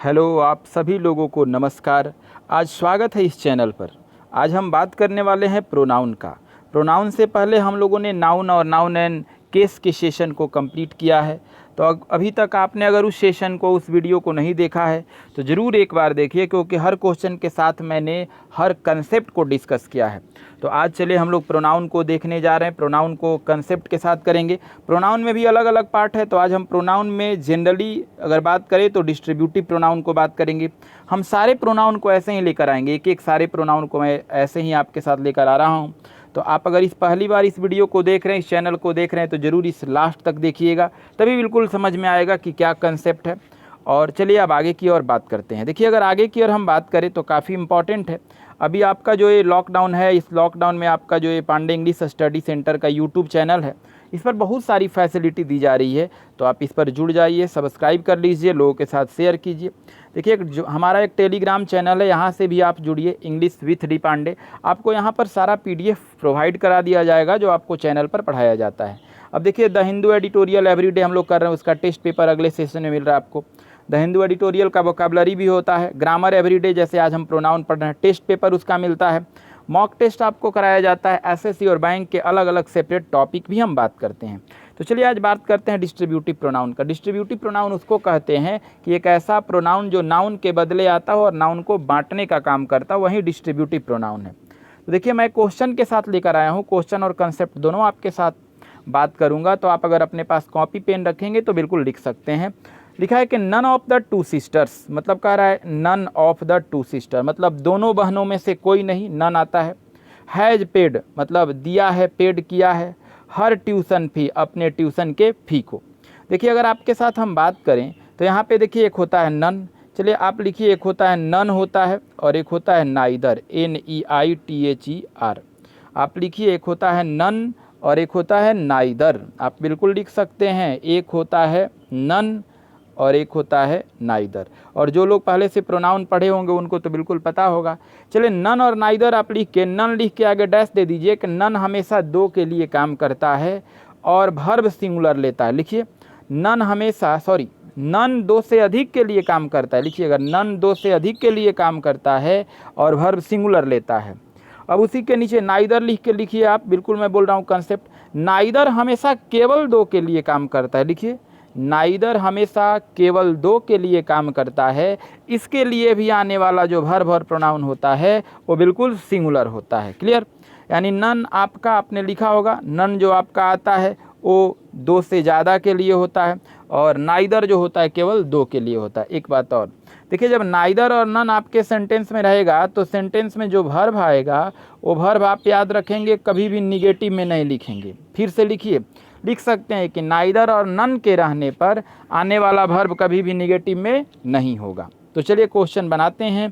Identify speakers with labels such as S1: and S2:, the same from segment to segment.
S1: Hello, आप सभी लोगों को नमस्कार। आज स्वागत है इस चैनल पर। आज हम बात करने वाले हैं प्रोनाउन का। प्रोनाउन से पहले हम लोगों ने नाउन और नाउन एंड केस के सेशन को कंप्लीट किया है। तो अभी तक आपने अगर उस सेशन को, उस वीडियो को नहीं देखा है तो ज़रूर एक बार देखिए, क्योंकि हर क्वेश्चन के साथ मैंने हर कंसेप्ट को डिस्कस किया है। तो आज चलिए हम लोग प्रोनाउन को देखने जा रहे हैं। प्रोनाउन को कंसेप्ट के साथ करेंगे। प्रोनाउन में भी अलग अलग पार्ट है, तो आज हम प्रोनाउन में जनरली अगर बात करें तो डिस्ट्रीब्यूटिव प्रोनाउन को बात करेंगे। हम सारे प्रोनाउन को ऐसे ही लेकर आएंगे, एक एक सारे प्रोनाउन को मैं ऐसे ही आपके साथ लेकर आ रहा हूँ। तो आप अगर इस पहली बार इस वीडियो को देख रहे हैं, इस चैनल को देख रहे हैं, तो ज़रूर इस लास्ट तक देखिएगा, तभी बिल्कुल समझ में आएगा कि क्या कंसेप्ट है। और चलिए अब आगे की ओर बात करते हैं। देखिए, अगर आगे की ओर हम बात करें तो काफ़ी इंपॉर्टेंट है। अभी आपका जो ये लॉकडाउन है, इस लॉकडाउन में आपका जो ये पांडे इंग्लिश स्टडी सेंटर का यूट्यूब चैनल है, इस पर बहुत सारी फैसिलिटी दी जा रही है। तो आप इस पर जुड़ जाइए, सब्सक्राइब कर लीजिए, लोगों के साथ शेयर कीजिए। देखिए, जो हमारा एक टेलीग्राम चैनल है, यहाँ से भी आप जुड़िए, इंग्लिश विथ डी पांडे। आपको यहाँ पर सारा PDF प्रोवाइड करा दिया जाएगा जो आपको चैनल पर पढ़ाया जाता है। अब देखिए, द हिंदू एडिटोरियल एवरीडे हम लोग कर रहे हैं, उसका टेस्ट पेपर अगले सेशन में मिल रहा है आपको। द हिंदू एडिटोरियल का वोकैबुलरी भी होता है। ग्रामर एवरीडे, जैसे आज हम प्रोनाउन पढ़ रहे हैं, टेस्ट पेपर उसका मिलता है। मॉक टेस्ट आपको कराया जाता है। SSC और बैंक के अलग अलग सेपरेट टॉपिक भी हम बात करते हैं। तो चलिए आज बात करते हैं डिस्ट्रीब्यूटिव प्रोनाउन का। डिस्ट्रीब्यूटिव प्रोनाउन उसको कहते हैं कि एक ऐसा प्रोनाउन जो नाउन के बदले आता हो और नाउन को बांटने का काम करता हो, वही डिस्ट्रीब्यूटिव प्रोनाउन है। तो देखिए, मैं क्वेश्चन के साथ लेकर आया हूँ। क्वेश्चन और कंसेप्ट दोनों आपके साथ बात करूँगा। तो आप अगर अपने पास कॉपी पेन रखेंगे तो बिल्कुल लिख सकते हैं। लिखा है कि none of the two sisters, मतलब कह रहा है none of the two sister, मतलब दोनों बहनों में से कोई नहीं, नन आता है। हैज पेड, मतलब दिया है, पेड किया है। हर ट्यूशन फी, अपने ट्यूशन के फ़ी को। देखिए, अगर आपके साथ हम बात करें तो यहाँ पे देखिए एक होता है नन। चलिए आप लिखिए, एक होता है नन होता है और एक होता है नाइदर, NEITHER। आप लिखिए, एक होता है नन और एक होता है नाइदर। आप बिल्कुल लिख सकते हैं, एक होता है नन और एक होता है नाइदर। और जो लोग पहले से प्रोनाउन पढ़े होंगे उनको तो बिल्कुल पता होगा। चलिए, नन और नाइदर आप लिख के, नन लिख के आगे डैश दे दीजिए कि नन हमेशा दो के लिए काम करता है और वर्ब सिंगुलर लेता है। लिखिए, नन हमेशा, नन दो से अधिक के लिए काम करता है। लिखिएगा, नन दो से अधिक के लिए काम करता है और वर्ब सिंगुलर लेता है। अब उसी के नीचे नाइदर लिख के लिखिए आप, बिल्कुल मैं बोल रहा हूँ कंसेप्ट। नाइदर हमेशा केवल दो के लिए काम करता है। लिखिए, नाइदर हमेशा केवल दो के लिए काम करता है। इसके लिए भी आने वाला जो वर्ब और प्रोनाउन होता है वो बिल्कुल सिंगुलर होता है। क्लियर? यानी नन आपका, आपने लिखा होगा, नन जो आपका आता है वो दो से ज़्यादा के लिए होता है और नाइदर जो होता है केवल दो के लिए होता है। एक बात और देखिए, जब नाइदर और नन आपके सेंटेंस में रहेगा तो सेंटेंस में जो वर्ब आएगा वो वर्ब आप याद रखेंगे, कभी भी निगेटिव में नहीं लिखेंगे। फिर से लिखिए, लिख सकते हैं कि नाइदर और नन के रहने पर आने वाला वर्ब कभी भी निगेटिव में नहीं होगा। तो चलिए क्वेश्चन बनाते हैं।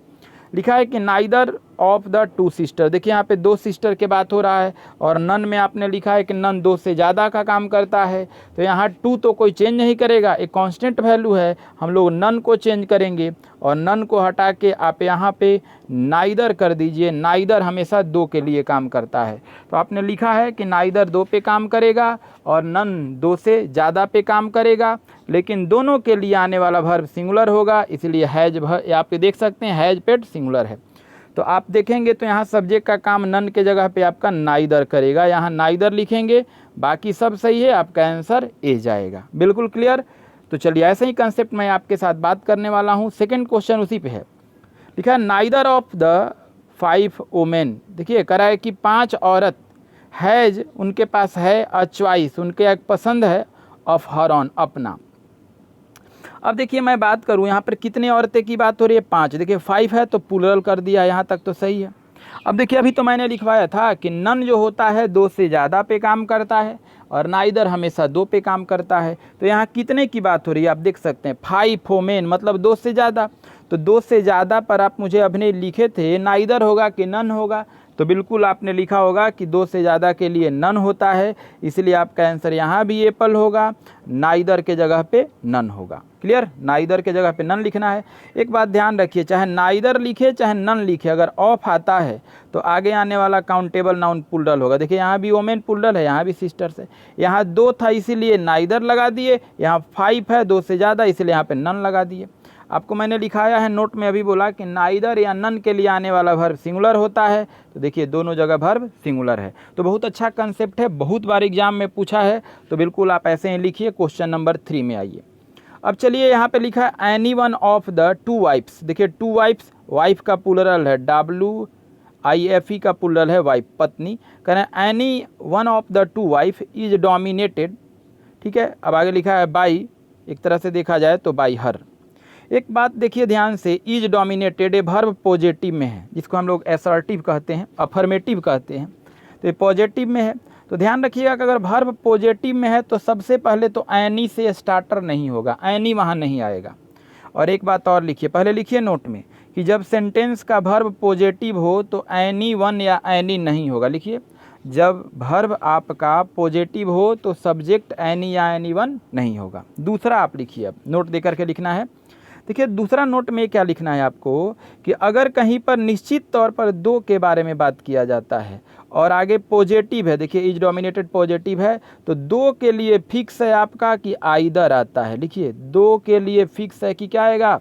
S1: लिखा है कि neither of the two sister. देखिए, यहाँ पे दो सिस्टर के बात हो रहा है और नन में आपने लिखा है कि नन दो से ज़्यादा का काम करता है। तो यहाँ टू तो कोई चेंज नहीं करेगा, एक कांस्टेंट वैल्यू है। हम लोग नन को चेंज करेंगे और नन को हटा के आप यहाँ पे नाइदर कर दीजिए। नाइदर हमेशा दो के लिए काम करता है। तो आपने लिखा है कि नाइदर दो पे काम करेगा और नन दो से ज़्यादा पे काम करेगा, लेकिन दोनों के लिए आने वाला वर्ब सिंगुलर होगा, इसलिए हैज, आप देख सकते हैं हैज पेड सिंगुलर है। तो आप देखेंगे तो यहाँ सब्जेक्ट का काम नन के जगह पे आपका नाइदर करेगा। यहाँ नाइदर लिखेंगे, बाकी सब सही है, आपका आंसर ए जाएगा। बिल्कुल क्लियर? तो चलिए, ऐसे ही कंसेप्ट मैं आपके साथ बात करने वाला हूँ। सेकंड क्वेश्चन उसी पे है। लिखा है नाइदर ऑफ द 5 वोमेन। देखिए, करा है कि 5 औरत हैज, उनके पास है, अ चॉइस, उनके एक पसंद है, ऑफ हर ऑन, अपना। अब देखिए, मैं बात करूं यहाँ पर कितने औरतें की बात हो रही है, 5। देखिए 5 है तो प्लूरल कर दिया, यहाँ तक तो सही है। अब देखिए, अभी तो मैंने लिखवाया था कि नन जो होता है दो से ज़्यादा पे काम करता है और नाइदर हमेशा दो पे काम करता है। तो यहाँ कितने की बात हो रही है, आप देख सकते हैं 5 वोमेन, मतलब दो से ज़्यादा। तो दो से ज़्यादा पर आप मुझे अभी लिखे थे नाइदर होगा कि नन होगा, तो बिल्कुल आपने लिखा होगा कि दो से ज़्यादा के लिए नन होता है, इसलिए आपका आंसर यहाँ भी एप्पल होगा, नाइदर के जगह पे नन होगा। क्लियर? नाइदर के जगह पे नन लिखना है। एक बात ध्यान रखिए, चाहे नाइदर लिखे चाहे नन लिखे, अगर ऑफ आता है तो आगे आने वाला काउंटेबल नाउन प्लूरल होगा। देखिए, यहाँ भी वोमेन प्लूरल है, यहाँ भी सिस्टर्स है। यहाँ दो था इसीलिए नाइदर लगा दिए, यहाँ 5 है दो से ज़्यादा, इसलिए यहाँ पे नन लगा दिए। आपको मैंने लिखाया है नोट में, अभी बोला कि नाइदर या नन के लिए आने वाला वर्ब सिंगुलर होता है, तो देखिए दोनों जगह वर्ब सिंगुलर है। तो बहुत अच्छा कंसेप्ट है, बहुत बार एग्जाम में पूछा है, तो बिल्कुल आप ऐसे ही लिखिए। क्वेश्चन नंबर 3 में आइए। अब चलिए यहाँ पे लिखा है any one of the two wifes. देखिए टू वाइफ्स, वाइफ का प्लूरल है WIFE का प्लूरल है वाइफ, पत्नी। कह रहे हैं any one of the two wife is dominated, ठीक है। अब आगे लिखा है बाई, एक तरह से देखा जाए तो बाई हर। एक बात देखिए ध्यान से, इज डोमिनेटेड ये वर्ब पॉजिटिव में है, जिसको हम लोग असर्टिव कहते हैं, अफर्मेटिव कहते हैं, तो ये पॉजिटिव में है। तो ध्यान रखिएगा कि अगर वर्ब पॉजिटिव में है तो सबसे पहले तो एनी से स्टार्टर नहीं होगा, एनी वहाँ नहीं आएगा। और एक बात और लिखिए, पहले लिखिए नोट में कि जब सेंटेंस का वर्ब पॉजिटिव हो तो एनी वन या एनी नहीं होगा। लिखिए, जब वर्ब आपका पॉजिटिव हो तो सब्जेक्ट एनी या एनी वन नहीं होगा। दूसरा आप लिखिए, अब नोट दे करके लिखना है। देखिए दूसरा नोट में क्या लिखना है आपको कि अगर कहीं पर निश्चित तौर पर दो के बारे में बात किया जाता है और आगे पॉजिटिव है, देखिए इज डोमिनेटेड पॉजिटिव है, तो दो के लिए फिक्स है आपका कि आइदर आता है। लिखिए दो के लिए फिक्स है कि क्या आएगा,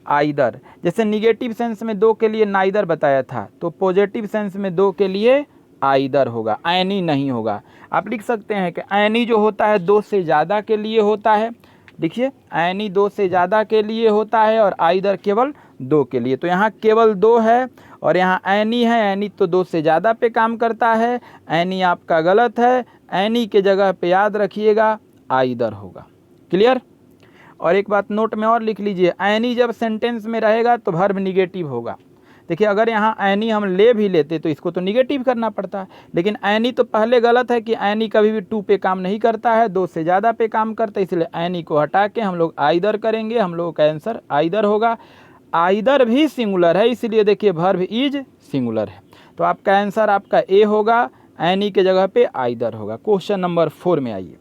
S1: आइदर। जैसे निगेटिव सेंस में दो के लिए नाइदर बताया था, तो पॉजिटिव सेंस में दो के लिए आइदर होगा, एनी नहीं होगा। आप लिख सकते हैं कि एनी जो होता है दो से ज़्यादा के लिए होता है। देखिए एनी दो से ज़्यादा के लिए होता है और आइदर केवल दो के लिए। तो यहाँ केवल दो है और यहाँ एनी है, एनी तो दो से ज़्यादा पे काम करता है, एनी आपका गलत है। एनी के जगह पे याद रखिएगा आइदर होगा। क्लियर। और एक बात नोट में और लिख लीजिए, एनी जब सेंटेंस में रहेगा तो वर्ब निगेटिव होगा। देखिए अगर यहाँ एनी हम ले भी लेते तो इसको तो निगेटिव करना पड़ता है, लेकिन एनी तो पहले गलत है कि एनी कभी भी टू पे काम नहीं करता है, दो से ज़्यादा पे काम करता है, इसलिए एनी को हटा के हम लोग आइदर करेंगे। हम लोगों का आंसर आइदर होगा। आइदर भी सिंगुलर है, इसलिए देखिए वर्ब इज सिंगुलर है, तो आपका आंसर आपका ए होगा, एनी के जगह पे आइदर होगा। क्वेश्चन नंबर 4 में आइए।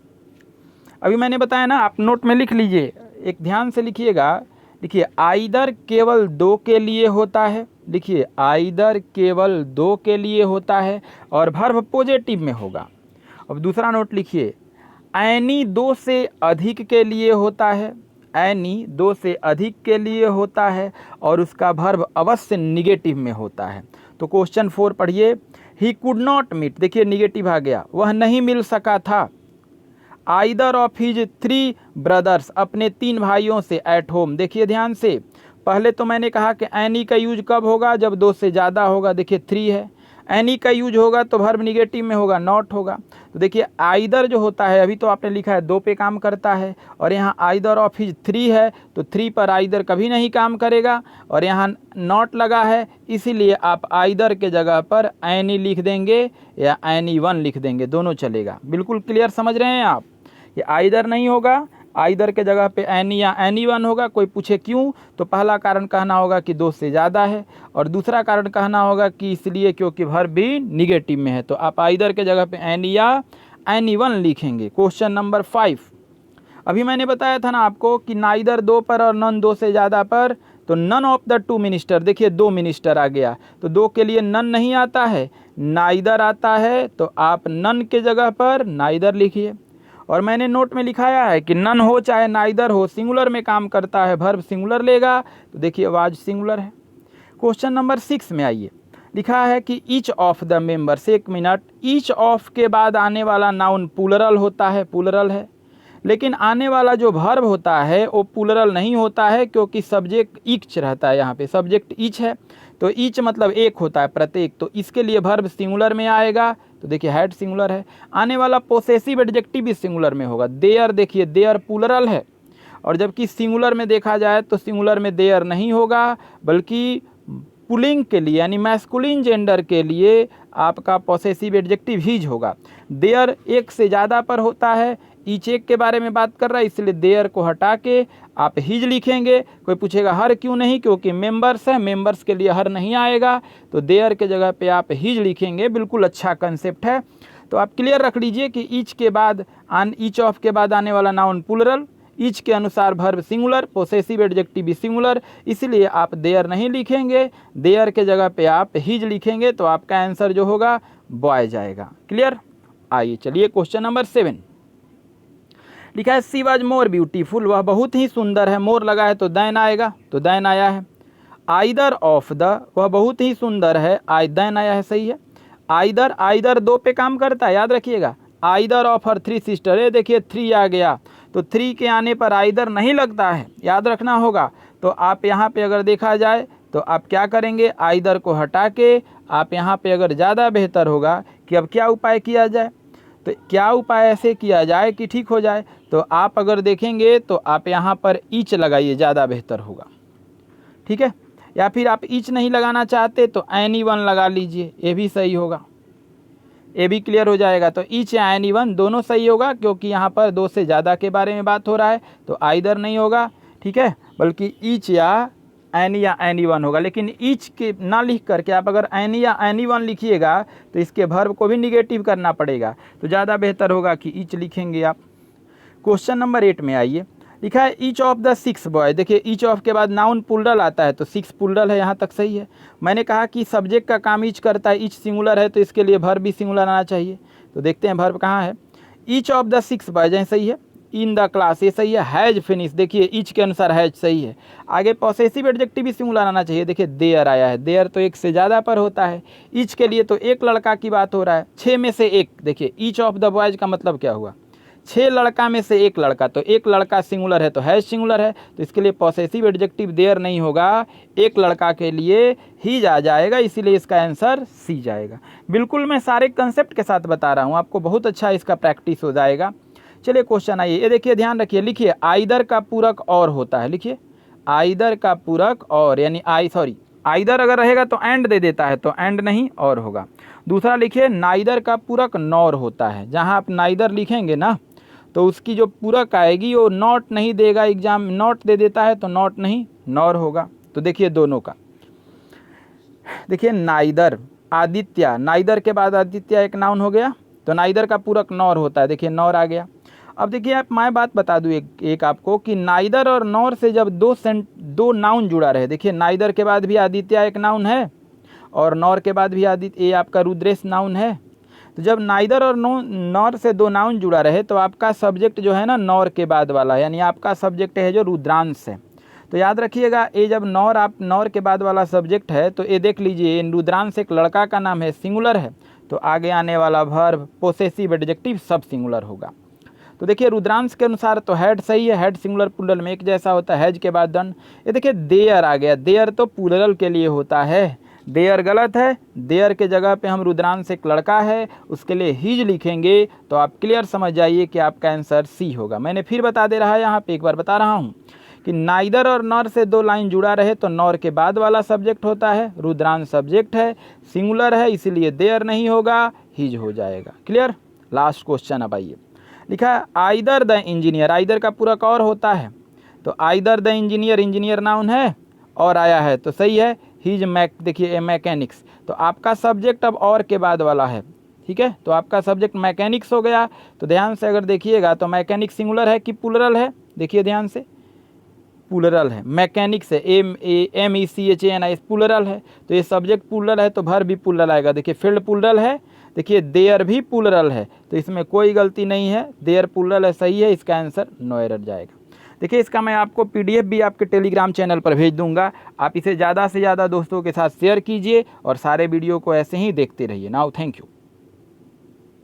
S1: अभी मैंने बताया ना, आप नोट में लिख लीजिए, एक ध्यान से लिखिएगा। देखिए आइदर केवल दो के लिए होता है। लिखिए आइदर केवल दो के लिए होता है और वर्ब पॉजिटिव में होगा। अब दूसरा नोट लिखिए, एनी दो से अधिक के लिए होता है। एनी दो से अधिक के लिए होता है और उसका वर्ब अवश्य निगेटिव में होता है। तो क्वेश्चन 4 पढ़िए, ही कुड नॉट मीट, देखिए निगेटिव आ गया, वह नहीं मिल सका था। आइदर ऑफ हिज 3 ब्रदर्स, अपने 3 भाइयों से, एट होम। देखिए ध्यान से, पहले तो मैंने कहा कि एनी का यूज कब होगा, जब दो से ज़्यादा होगा। देखिए 3 है, एनी का यूज होगा तो वर्ब निगेटिव में होगा, नॉट होगा। तो देखिए आइदर जो होता है, अभी तो आपने लिखा है दो पे काम करता है, और यहाँ आइदर ऑफ हिज 3 है तो 3 पर आइदर कभी नहीं काम करेगा, और यहाँ नॉट लगा है, इसीलिए आप आइदर के जगह पर एनी लिख देंगे या एनी वन लिख देंगे, दोनों चलेगा। बिल्कुल क्लियर समझ रहे हैं आप, ये आइदर नहीं होगा, आइदर के जगह पे एनी या एनी वन होगा। कोई पूछे क्यों, तो पहला कारण कहना होगा कि दो से ज़्यादा है, और दूसरा कारण कहना होगा कि इसलिए क्योंकि वर्ब भी निगेटिव में है, तो आप आइदर के जगह पे एनी या एनी वन लिखेंगे। क्वेश्चन नंबर 5, अभी मैंने बताया था ना आपको कि नाइदर दो पर और नन दो से ज़्यादा पर, तो नन ऑफ द 2 मिनिस्टर, देखिए 2 मिनिस्टर आ गया, तो दो के लिए नन नहीं आता है, नाइदर आता है, तो आप नन के जगह पर नाइदर लिखिए। और मैंने नोट में लिखाया है कि नन हो चाहे नाइदर हो, सिंगुलर में काम करता है, वर्ब सिंगुलर लेगा, तो देखिए आवाज सिंगुलर है। क्वेश्चन नंबर 6 में आइए, लिखा है कि ईच ऑफ द मेंबर्स, एक मिनट, ईच ऑफ के बाद आने वाला नाउन प्लूरल होता है, प्लूरल है, लेकिन आने वाला जो वर्ब होता है वो प्लूरल नहीं होता है, क्योंकि सब्जेक्ट ईच रहता है, यहाँ पे सब्जेक्ट ईच है, तो ईच मतलब एक होता है, प्रत्येक, तो इसके लिए वर्ब सिंगुलर में आएगा। तो देखिए हैड सिंगुलर है, आने वाला पोसेसिव एडजेक्टिव भी सिंगुलर में होगा। देयर, देखिए देयर प्लूरल है, और जबकि सिंगुलर में देखा जाए तो सिंगुलर में देयर नहीं होगा, बल्कि पुलिंग के लिए यानी मैस्कुलिन जेंडर के लिए आपका पोसेसिव एडजेक्टिव हिज होगा। देयर एक से ज़्यादा पर होता है, ईच एक के बारे में बात कर रहा है, इसलिए देयर को हटा के आप हिज लिखेंगे। कोई पूछेगा हर क्यों नहीं, क्योंकि मेंबर्स है, मेंबर्स के लिए हर नहीं आएगा, तो देयर के जगह पे आप हिज लिखेंगे। बिल्कुल अच्छा कंसेप्ट है, तो आप क्लियर रख लीजिए कि ईच के बाद ईच ऑफ के बाद आने वाला नाउन प्लूरल, ईच के अनुसार वर्ब सिंगुलर, पोसेसिव एडजेक्टिव भी सिंगुलर, इसलिए आप देयर नहीं लिखेंगे, देयर के जगह पे आप हिज लिखेंगे, तो आपका आंसर जो होगा बॉय जाएगा। क्लियर। आइए चलिए क्वेश्चन नंबर 7, लिखा है सी वॉज मोर ब्यूटीफुल, वह बहुत ही सुंदर है, मोर लगा है तो दैन आएगा, तो दैन आया है। आइदर ऑफ द, वह बहुत ही सुंदर है, दैन आया है, सही है। आइदर, आइदर दो पे काम करता है, याद रखिएगा। Either of her three sister, ये देखिए थ्री आ गया, तो थ्री के आने पर आइदर नहीं लगता है, याद रखना होगा। तो आप यहाँ पे अगर देखा जाए तो आप क्या करेंगे, आइदर को हटा के आप यहाँ पे अगर ज़्यादा बेहतर होगा कि अब क्या उपाय किया जाए, तो क्या उपाय ऐसे किया जाए कि ठीक हो जाए। तो आप अगर देखेंगे तो आप यहाँ पर ईच लगाइए, ज़्यादा बेहतर होगा, ठीक है। या फिर आप ईच नहीं लगाना चाहते तो एनीवन लगा लीजिए, ये भी सही होगा, ये भी क्लियर हो जाएगा। तो ईच या एनीवन दोनों सही होगा, क्योंकि यहाँ पर दो से ज़्यादा के बारे में बात हो रहा है, तो आइदर नहीं होगा, ठीक है, बल्कि ईच या एनीवन होगा। लेकिन ईच के ना लिख करके आप अगर एनी या एनीवन लिखिएगा तो इसके वर्ब को भी निगेटिव करना पड़ेगा, तो ज़्यादा बेहतर होगा कि ईच लिखेंगे आप। क्वेश्चन नंबर 8 में आइए, लिखा है ईच ऑफ द 6 बॉय। देखिए ईच ऑफ के बाद नाउन प्लूरल आता है, तो 6 प्लूरल है, यहाँ तक सही है। मैंने कहा कि सब्जेक्ट का काम ईच करता है, ईच सिंगुलर है, तो इसके लिए वर्ब भी सिंगुलर आना चाहिए। तो देखते हैं वर्ब कहाँ है। ईच ऑफ द 6 बॉय जैसे सही है। इन द क्लास, ये सही है। हैज फिनिश, देखिए ईच के अनुसार हैज सही है। आगे पॉसेसिव एडजेक्टिव भी सिंगुलर आना चाहिए, देखिए देयर आया है, देयर तो एक से ज़्यादा पर होता है, ईच के लिए तो एक लड़का की बात हो रहा है, 6 में से एक। देखिए ईच ऑफ द बॉयज का मतलब क्या हुआ, 6 लड़का में से एक लड़का, तो एक लड़का सिंगुलर है तो हैज सिंगुलर है, तो इसके लिए पॉसेसिव एडजेक्टिव देयर नहीं होगा, एक लड़का के लिए ही आ जाएगा, इसीलिए इसका आंसर सी जाएगा। बिल्कुल मैं सारे कंसेप्ट के साथ बता रहा हूँ आपको, बहुत अच्छा इसका प्रैक्टिस हो जाएगा। चलिए क्वेश्चन आइए, ये देखिए ध्यान रखिए, लिखिए आइदर का पूरक और होता है, लिखिए आइदर का पूरक और, यानी आइदर अगर रहेगा तो एंड दे देता है, तो एंड नहीं और होगा। दूसरा लिखिए नाइदर का पूरक नॉर होता है, जहाँ आप नाइदर लिखेंगे ना तो उसकी जो पूरक आएगी वो नॉट नहीं देगा, एग्जाम नॉट दे देता है तो नॉट नहीं नॉर होगा। तो देखिए दोनों का, देखिए नाइदर आदित्य, नाइदर के बाद आदित्य एक नाउन हो गया, तो नाइदर का पूरक नॉर होता है, देखिए नॉर आ गया। अब देखिए आप मैं बात बता दूँ एक आपको कि नाइदर और नॉर से जब दो नाउन जुड़ा रहे, देखिए नाइदर के बाद भी आदित्य एक नाउन है और नॉर के बाद भी आदित्य, ये आपका रुद्रेश नाउन है। तो जब नाइदर और नॉर से दो नाउन जुड़ा रहे तो आपका सब्जेक्ट जो है ना नॉर के बाद वाला, यानी आपका सब्जेक्ट है जो रुद्रांश है। तो याद रखिएगा ये जब नॉर के बाद वाला सब्जेक्ट है तो ये देख लीजिए रुद्रांश एक लड़का का नाम है, सिंगुलर है, तो आगे आने वाला वर्ब पोसेसिव एडजेक्टिव सब सिंगुलर होगा। तो देखिए रुद्रांश के अनुसार तो हेड सही है, हेड सिंगुलर प्लूरल में एक जैसा होता है, हैज के बाद डन। ये देखिए देयर आ गया, देयर तो प्लूरल के लिए होता है, देयर गलत है, देयर के जगह पे हम रुद्रांश एक लड़का है उसके लिए हिज लिखेंगे, तो आप क्लियर समझ जाइए कि आपका आंसर सी होगा। मैंने फिर बता दे रहा है, यहाँ पे एक बार बता रहा हूँ कि नाइदर और नॉर से दो लाइन जुड़ा रहे तो नॉर के बाद वाला सब्जेक्ट होता है, रुद्रांश सब्जेक्ट है, सिंगुलर है, इसीलिए देयर नहीं होगा, हिज हो जाएगा। क्लियर। लास्ट क्वेश्चन अब आइए, लिखा है आइदर द इंजीनियर, आइदर का पूरक और होता है, तो either the engineer, engineer noun है और आया है तो सही है, हिज देखिए मैकेनिक्स, तो आपका सब्जेक्ट अब और के बाद वाला है, ठीक है, तो आपका सब्जेक्ट मैकेनिक्स हो गया। तो ध्यान से अगर देखिएगा तो मैकेनिक्स सिंगुलर है कि प्लूरल है, देखिए ध्यान से प्लूरल है, मैकेनिक्स है, MECHANIS प्लूरल है, तो ये सब्जेक्ट प्लूरल है तो वर्ब भी प्लूरल आएगा। देखिए फील्ड प्लूरल है, देखिए देयर भी प्लूरल है, तो इसमें कोई गलती नहीं है, देयर प्लूरल है, सही है, इसका आंसर नो एरर जाएगा। देखिए इसका मैं आपको PDF भी आपके टेलीग्राम चैनल पर भेज दूंगा, आप इसे ज़्यादा से ज़्यादा दोस्तों के साथ शेयर कीजिए और सारे वीडियो को ऐसे ही देखते रहिए। Now thank you.